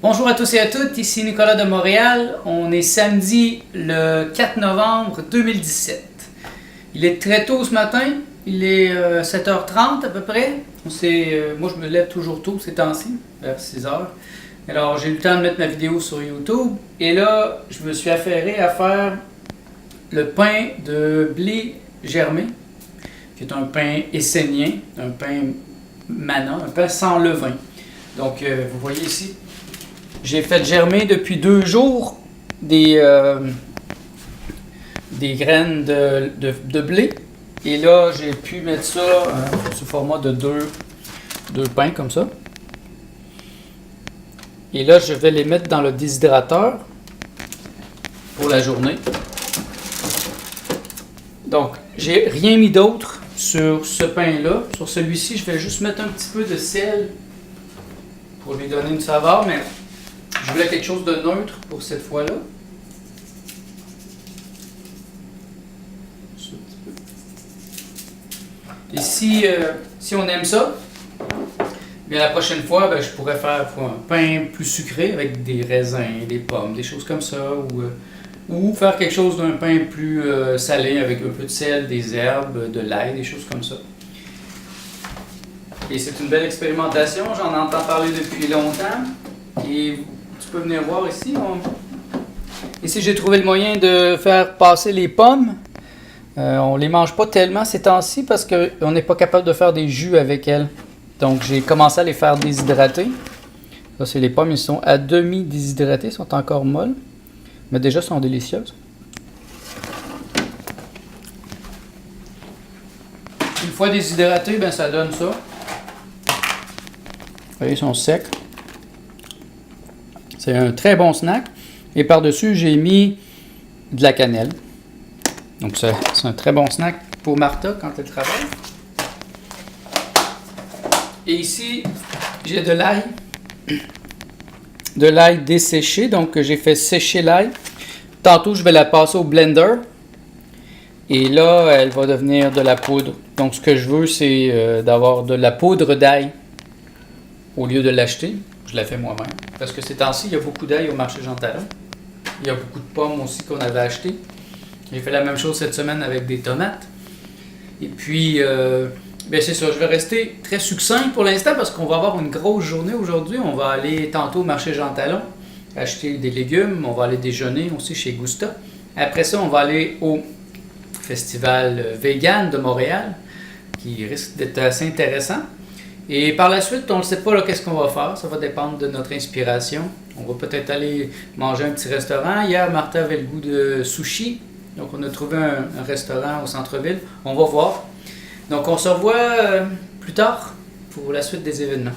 Bonjour à tous et à toutes, ici Nicolas de Montréal. On est samedi le 4 novembre 2017. Il est très tôt ce matin, il est 7h30 à peu près. Moi je me lève toujours tôt ces temps-ci, vers 6h. Alors j'ai eu le temps de mettre ma vidéo sur YouTube et là je me suis affairé à faire le pain de blé germé, qui est un pain essénien, un pain mana, un pain sans levain. Donc vous voyez ici, j'ai fait germer depuis 2 jours des graines de blé. Et là, j'ai pu mettre ça sous format de deux pains comme ça. Et là, je vais les mettre dans le déshydrateur pour la journée. Donc, j'ai rien mis d'autre sur ce pain-là. Sur celui-ci, je vais juste mettre un petit peu de sel pour lui donner une saveur, mais je voulais quelque chose de neutre pour cette fois-là. Et si on aime ça, bien la prochaine fois, je pourrais faire un pain plus sucré avec des raisins, des pommes, des choses comme ça, ou faire quelque chose d'un pain plus salé avec un peu de sel, des herbes, de l'ail, des choses comme ça. Et c'est une belle expérimentation, j'en entends parler depuis longtemps. Et tu peux venir voir ici. Ici, j'ai trouvé le moyen de faire passer les pommes. On les mange pas tellement ces temps-ci parce qu'on n'est pas capable de faire des jus avec elles. Donc, j'ai commencé à les faire déshydrater. Ça, c'est les pommes, ils sont à demi déshydratées, sont encore molles. Mais déjà, sont délicieuses. Une fois déshydratées, ça donne ça. Vous voyez, ils sont secs. C'est un très bon snack. Et par-dessus, j'ai mis de la cannelle. Donc, c'est un très bon snack pour Martha quand elle travaille. Et ici, j'ai de l'ail. De l'ail desséché. Donc, j'ai fait sécher l'ail. Tantôt, je vais la passer au blender. Et là, elle va devenir de la poudre. Donc, ce que je veux, c'est d'avoir de la poudre d'ail au lieu de l'acheter. Je la fais moi-même. Parce que ces temps-ci, il y a beaucoup d'ail au marché Jean Talon. Il y a beaucoup de pommes aussi qu'on avait achetées. J'ai fait la même chose cette semaine avec des tomates. Et puis, c'est ça. Je vais rester très succinct pour l'instant parce qu'on va avoir une grosse journée aujourd'hui. On va aller tantôt au marché Jean Talon acheter des légumes. On va aller déjeuner aussi chez Gusta. Après ça, on va aller au festival vegan de Montréal qui risque d'être assez intéressant. Et par la suite, on ne sait pas qu'est-ce qu'on va faire. Ça va dépendre de notre inspiration. On va peut-être aller manger un petit restaurant. Hier, Martha avait le goût de sushi. Donc, on a trouvé un restaurant au centre-ville. On va voir. Donc, on se revoit plus tard pour la suite des événements.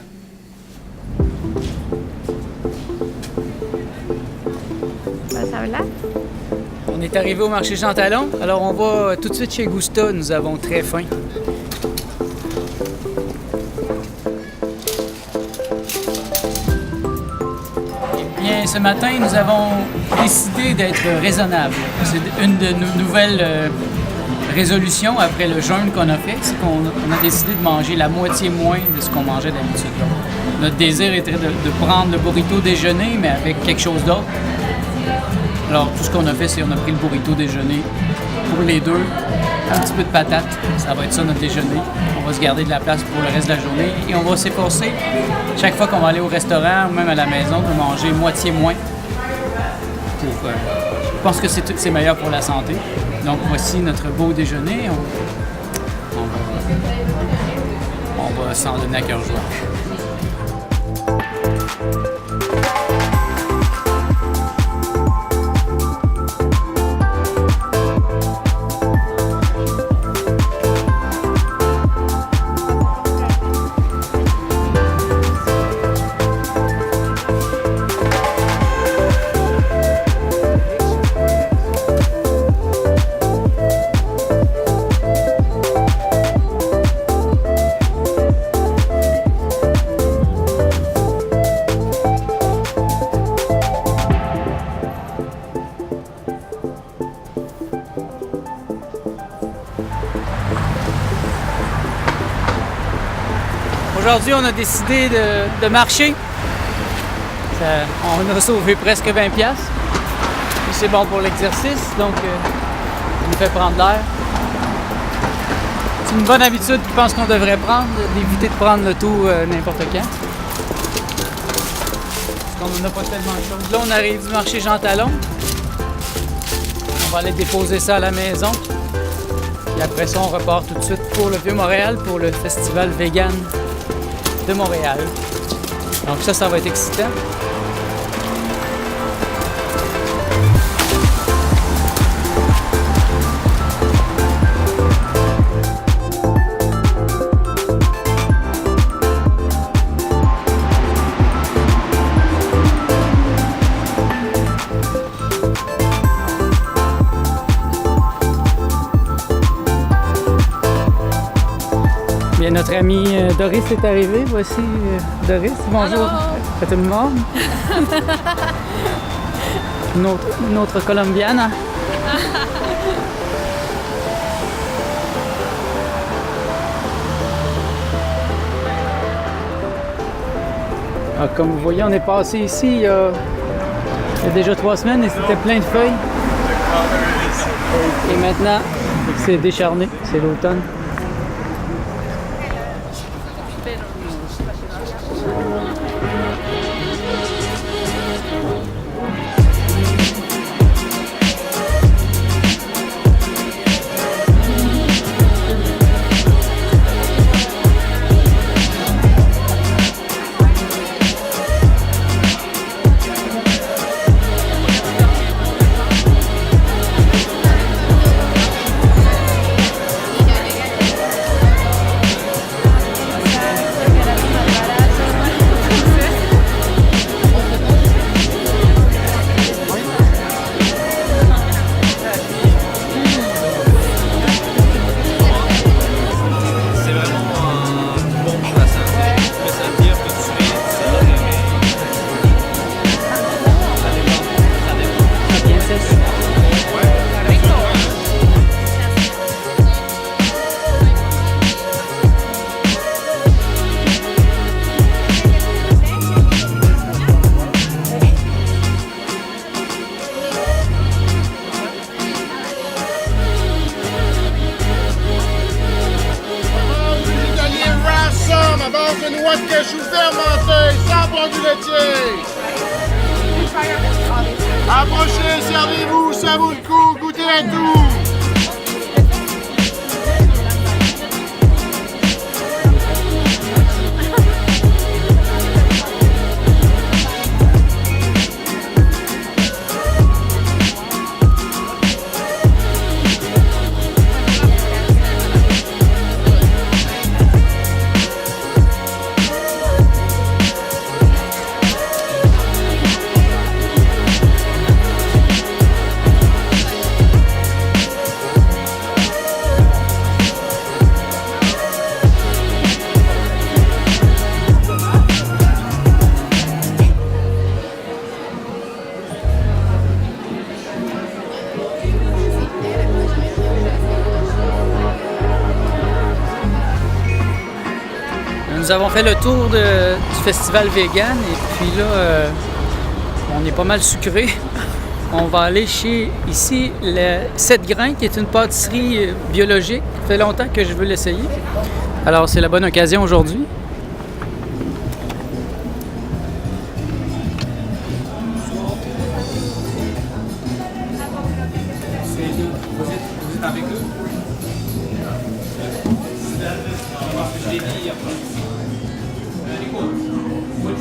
Ça va là? On est arrivé au marché Jean Talon. Alors, on va tout de suite chez Gusta. Nous avons très faim. Ce matin, nous avons décidé d'être raisonnables. C'est une de nos nouvelles résolutions après le jeûne qu'on a fait, c'est qu'on a décidé de manger la moitié moins de ce qu'on mangeait d'habitude. Notre désir était de prendre le burrito déjeuner, mais avec quelque chose d'autre. Alors, tout ce qu'on a fait, c'est qu'on a pris le burrito déjeuner pour les deux, un petit peu de patates, ça va être ça notre déjeuner. On va se garder de la place pour le reste de la journée et on va s'efforcer chaque fois qu'on va aller au restaurant ou même à la maison de manger moitié moins. Je pense que c'est meilleur pour la santé. Donc voici notre beau déjeuner. On va s'en donner à cœur joie. Aujourd'hui, on a décidé de marcher. On a sauvé presque 20$. Puis c'est bon pour l'exercice, donc ça nous fait prendre l'air. C'est une bonne habitude, je pense qu'on devrait prendre, d'éviter de prendre le tout n'importe quand. Parce qu'on n'a pas tellement de choses. Là, on arrive du marché Jean Talon. On va aller déposer ça à la maison. Et après ça, on repart tout de suite pour le Vieux-Montréal, pour le festival vegan de Montréal. Donc ça va être excitant. Bien, notre ami Doris est arrivé. Voici Doris. Bonjour à tout le monde. Une autre Colombienne. Alors, comme vous voyez, on est passé ici il y a déjà 3 semaines et c'était plein de feuilles. Et maintenant, c'est décharné. C'est l'automne. Une noix de cachou fermentée, sans produit laitier. Approchez, servez-vous, ça vaut le coup, goûtez à tout. Nous avons fait le tour du festival vegan et puis là, on est pas mal sucré. On va aller chez, ici, le 7 grains, qui est une pâtisserie biologique. Ça fait longtemps que je veux l'essayer. Alors, c'est la bonne occasion aujourd'hui. Vous êtes avec nous?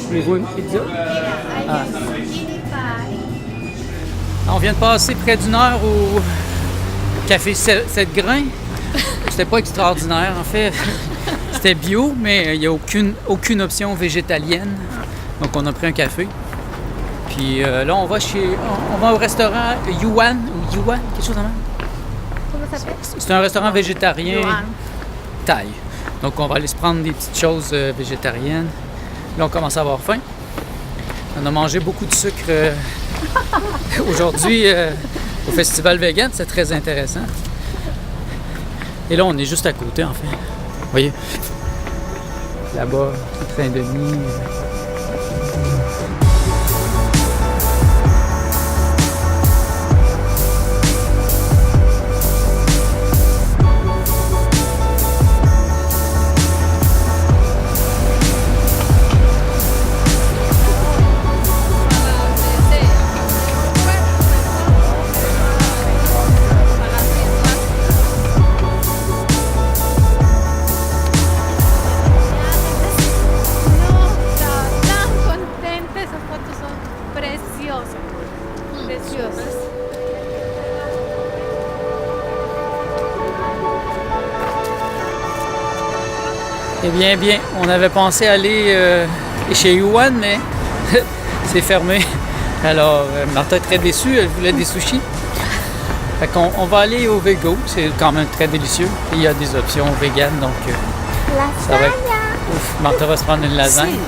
Voulez-vous une pizza? Ah. On vient de passer près d'une heure au café 7 grains. C'était pas extraordinaire, en fait. C'était bio, mais il n'y a aucune option végétalienne. Donc on a pris un café. Puis là, on va au restaurant Yuan, ou Yuan, quelque chose de même. Comment ça s'appelle? C'est un restaurant végétarien Yuan. thaï. Donc on va aller se prendre des petites choses végétariennes. Là, on commence à avoir faim. On a mangé beaucoup de sucre aujourd'hui au festival vegan. C'est très intéressant. Et là, on est juste à côté, en fait. Vous voyez? Là-bas, Saint-Denis. Precioso. Precioso. Eh bien, bien, on avait pensé aller chez Yuan, mais c'est fermé. Alors, Martha est très déçue, elle voulait des sushis. Fait qu'on on va aller au Vego, c'est quand même très délicieux. Il y a des options véganes, donc ça va être... Ouf, Martha va se prendre une lasagne.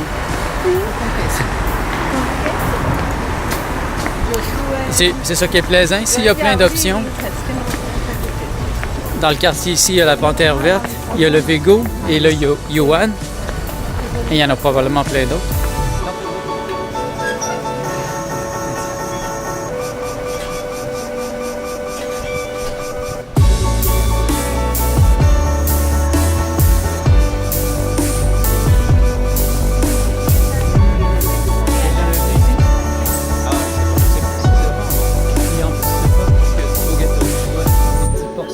C'est ça qui est plaisant. Ici, il y a plein d'options. Dans le quartier ici, il y a la Panthère verte, il y a le Vego et le Yuan. Et il y en a probablement plein d'autres.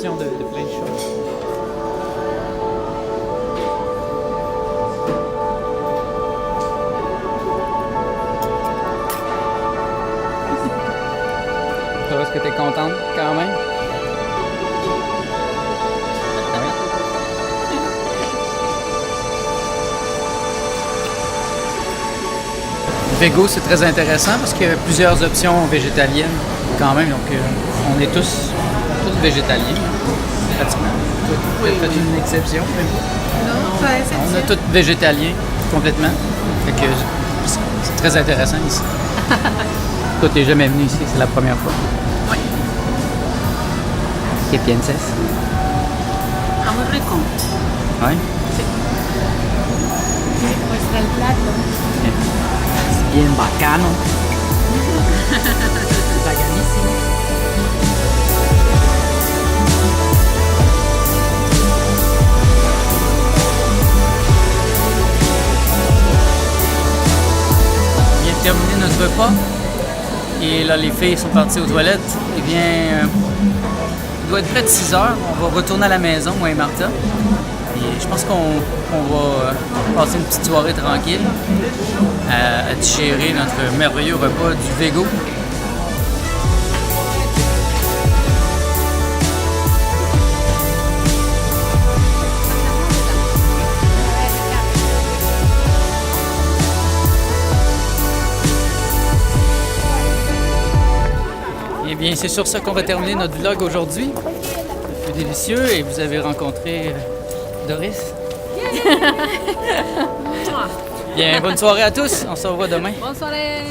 De plein de choses. Est-ce que tu es contente quand même? Vego, c'est très intéressant parce qu'il y a plusieurs options végétaliennes quand même. Donc, on est tous végétaliens, pratiquement. Peut-être une exception, même pas. Non, pas exception. On est tous végétaliens, complètement. Fait que c'est très intéressant ici. Toi, t'es jamais venu ici, c'est la première fois. Oui. ¿Qué piensas? Ah, muy rico. Oui. Muestra el plato. Es bien bacano. Bacanísimo. On vient de terminer notre repas. Et là, les filles sont parties aux toilettes. Eh bien, il doit être près de 6 heures. On va retourner à la maison, moi et Martha. Et je pense qu'on va passer une petite soirée tranquille à digérer notre merveilleux repas du Vego. Eh bien, c'est sur ça qu'on va terminer notre vlog aujourd'hui. C'est délicieux et vous avez rencontré Doris. Bien, bonne soirée à tous. On se revoit demain. Bonne soirée.